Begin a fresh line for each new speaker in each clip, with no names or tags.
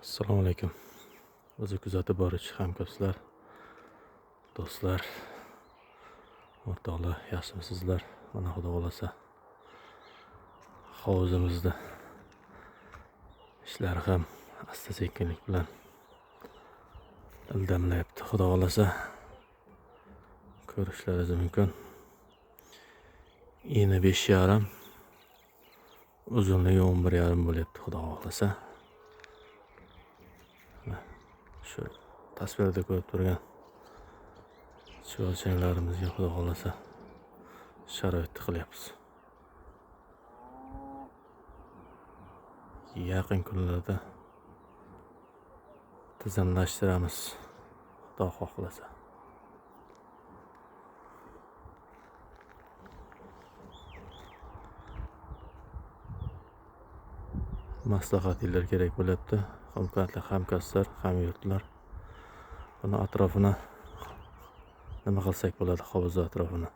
Assalomu alaykum. Bizni kuzatib boruvchi hamkasblar, do'stlar, o'rtoqlar, yaxshimisizlar? Mana Xudo xolasa hovuzimizda ishlar ham asta-sekinlik bilan ildamlayapti. Xudo xolasa ko'rishlaringiz mumkin. Eni 5,5, uzunligi 11,5 bo'lyapti. Xudo xolasa shu tasvirda ko'rib turgan chuvalchanlarimizga Xudo xolasa sharoit qilyapmiz. Yaqin kunlarda tizimlashtiramiz, Xudo xohlasa. Maslahatinglar kerak bo'lyapti. Hurmatli hamkasblar, hamyurtlar. Buni atrofini nima qilsak bo'ladi? Hovuz atrofini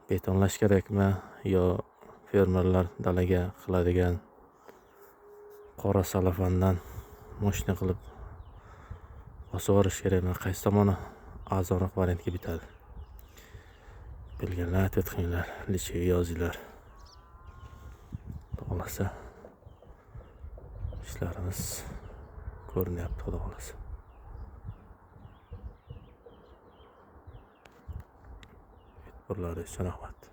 betonlash kerakmi yo fermerlar dalaga qiladigan qora salafandan moshina qilib bosib yuborish kerakmi? Qaysi tomoni arzonroq variantga bitadi? Bilganlar aytib o'tinglar, lichiga yozinglar. Xudo xolasa ishlarimiz ko'rinyapti. Xudo xolasa. E'tiborlaringiz uchun rahmat.